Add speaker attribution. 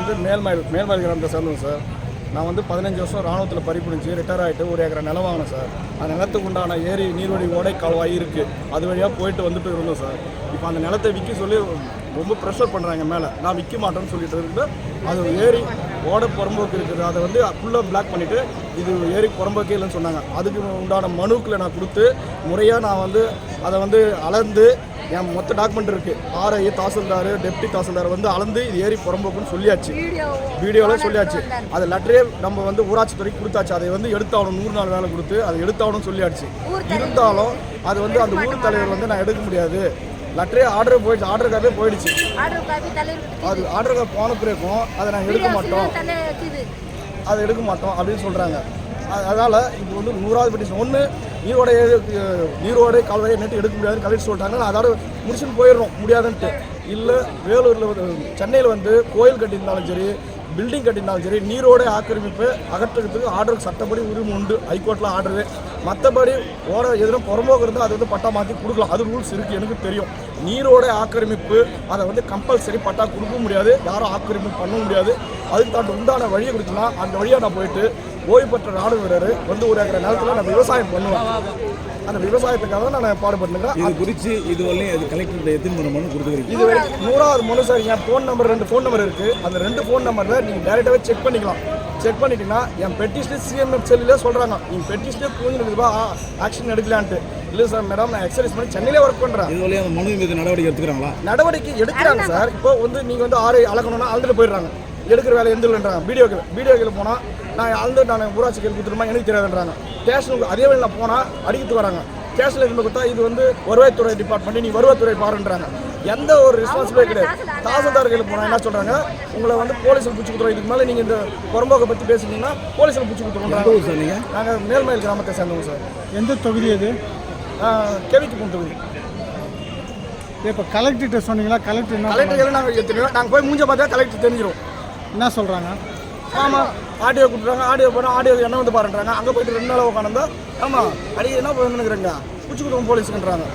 Speaker 1: வந்து மேல்மயில் கிராமத்தை சேர்ந்தோம் சார். நான் வந்து 15 வருஷம் ராணுவத்தில் பறிப்புடிச்சு ரிட்டையர் ஆகிட்டு ஒரு ஏக்கரை நிலம் வாங்கினேன் சார். அந்த நிலத்துக்கு உண்டான ஏரி நீர்வழி ஓடை கால்வாய் இருக்குது, அது வழியாக போயிட்டு வந்துட்டு இருந்தோம் சார். இப்போ அந்த நிலத்தை விற்க சொல்லி ரொம்ப ப்ரெஷர் பண்ணுறாங்க மேலே. நான் விற்க மாட்டேன்னு சொல்லிட்டு இருக்கு. அது ஏரி ஓடை புறம்போக்கு இருக்குது, அதை வந்து ஃபுல்லாக பிளாக் பண்ணிவிட்டு இது ஏரி புறம்போக்கே இல்லைன்னு சொன்னாங்க. அதுக்கு உண்டான மனுக்களை நான் கொடுத்து முறையாக நான் வந்து அதை வந்து அளந்து என் மொத்த டாக்குமெண்ட் இருக்குது. ஆர்ஐ தாசில்தார் டெப்டி தாசில்தார் வந்து அளந்து இது ஏரி புறம்போக்குன்னு சொல்லியாச்சு, வீடியோவில் சொல்லியாச்சு. அது லெட்டரே நம்ம வந்து ஊராட்சித்துறைக்கு கொடுத்தாச்சு. அதை வந்து எடுத்தாகணும், 100 நாள் வேலை கொடுத்து அதை எடுத்தாகணும்னு சொல்லியாச்சு. இருந்தாலும் அது வந்து அந்த ஊர் தலைவர் வந்து நான் எடுக்க முடியாது, லெட்டரே ஆர்டர் போயிடுச்சு, ஆர்டர் காப்பே போயிடுச்சு. அது ஆர்டர் காப்பி போன பிறகும் அதை நாங்கள் எடுக்க மாட்டோம், அதை எடுக்க மாட்டோம் அப்படின்னு சொல்கிறாங்க. அதனால் இப்போ வந்து 100வது பெட்டிஷன் ஒன்று நீரோடை கால்வாயை நெட்டு எடுக்க முடியாதுன்னு கலெக்டர் சொல்லிட்டாங்க. நான் அதோட முடிச்சுன்னு போயிடணும் முடியாதுன்ட்டு. இல்லை வேலூரில் சென்னையில் வந்து கோயில் கட்டியிருந்தாலும் சரி, பில்டிங் கட்டியிருந்தாலும் சரி, நீரோடை ஆக்கிரமிப்பு அகற்றுறதுக்கு ஆர்டருக்கு சட்டப்படி உரிமை உண்டு, ஹைகோர்ட்டில் ஆர்டரு. மற்றபடி ஓட எதுவும் புறம்போக்கு இருந்தால் அது வந்து பட்டா மாற்றி கொடுக்கலாம், அது ரூல்ஸ் இருக்குது, எனக்கு தெரியும். நீரோடை ஆக்கிரமிப்பு அதை வந்து கம்பல்சரி பட்டா கொடுக்க முடியாது, யாரும் ஆக்கிரமிப்பு பண்ண முடியாது. அதுக்கு தாண்டி உண்டான வழியை கொடுத்தோன்னா அந்த வழியாக நான் போயிட்டு ஓய்வு பெற்ற ராணுவ வீரர் வந்து ஒரு ஏக்கர் நிலத்தில் நான் விவசாயம் பண்ணுவேன். அந்த விவசாயத்துக்காக தான் நான் பாடுபட்டுருக்கேன்.
Speaker 2: இது குறித்து இதுவரையும் அது கலெக்டர் எத்தனை மனு கொடுத்துருக்கீங்க?
Speaker 1: இது 100வது மனு சார். என் ஃபோன் நம்பர் 2 ஃபோன் நம்பர் இருக்குது. அந்த 2 ஃபோன் நம்பரில் நீங்கள் டேரெக்டாகவே செக் பண்ணிக்கலாம். செக் பண்ணிட்டீங்கன்னா என் பெட்டிஷனே சிஎம்எஃப் செல்லிலே சொல்கிறாங்க, நீங்கள் பெட்டிஷனே புரிஞ்சுருக்குப்பா ஆக்ஷன் எடுக்கலான்ட்டு. இல்லை சார் மேடம், நான் எக்ஸசைஸ் பண்ணி சென்னையிலே ஒர்க் பண்ணுறேன்.
Speaker 2: இதுவரையும் அந்த மனு மீது நடவடிக்கை எடுத்துக்கிறாங்களா?
Speaker 1: நடவடிக்கை எடுக்கிறாங்க சார். இப்போ வந்து நீங்கள் வந்து ஆறு அளக்கணும்னா அழுதுட்டு போயிடுறாங்க, எடுக்கிற வேலை எந்திரன்றாங்க. வீடியோக்கில் போனால் நான் ஊராட்சி கேள்வி கொடுத்துருமா எனக்கு தெரியாதுன்றாங்க. ஸ்டேஷனுக்கு அதே வேலை நான் போனால் அடிக்கிட்டு வராங்க. ஸ்டேஷனில் இருந்து கொடுத்தா இது வந்து வருவாய்த்துறை டிபார்ட்மெண்ட், நீ வருவாய்த்துறை பாருன்றாங்க. எந்த ஒரு ரெஸ்பான்சிபிலிட்டி கிடையாது. தாசில்தார் கையில் போனால் என்ன சொல்கிறாங்க, உங்களை வந்து போலீஸில் பிடிச்சி கொடுத்துருவோம், இதுக்கு மேலே நீங்கள் இந்த புறம்போக்கை பற்றி பேசினீங்கன்னா போலீஸில் பிடிச்சி கொடுத்துருவோம் சார். நீங்கள் நாங்கள் மேல்மயில் கிராமத்தை சேர்ந்தோம் சார்.
Speaker 3: எந்த தொகுதி அது?
Speaker 1: கேவிக்கு போன தொகுதி.
Speaker 3: இப்போ கலெக்டர்கிட்ட சொன்னீங்களா? கலெக்டர்
Speaker 1: நாங்கள் போய் மூஞ்ச பார்த்தா கலெக்டர் தெரிஞ்சிடும்.
Speaker 3: என்ன சொல்கிறாங்க?
Speaker 1: ஆமாம், ஆடியோ கொடுத்துறாங்க, ஆடியோ போனால் ஆடியோ என்ன வந்து பாருன்றாங்க. அங்கே போயிட்டு 2 நாள் உட்காந்து ஆமாம் அடிக்க என்ன பண்ணுறேங்க பிடிச்சி கொடுத்தோம் போலீஸுன்றாங்க.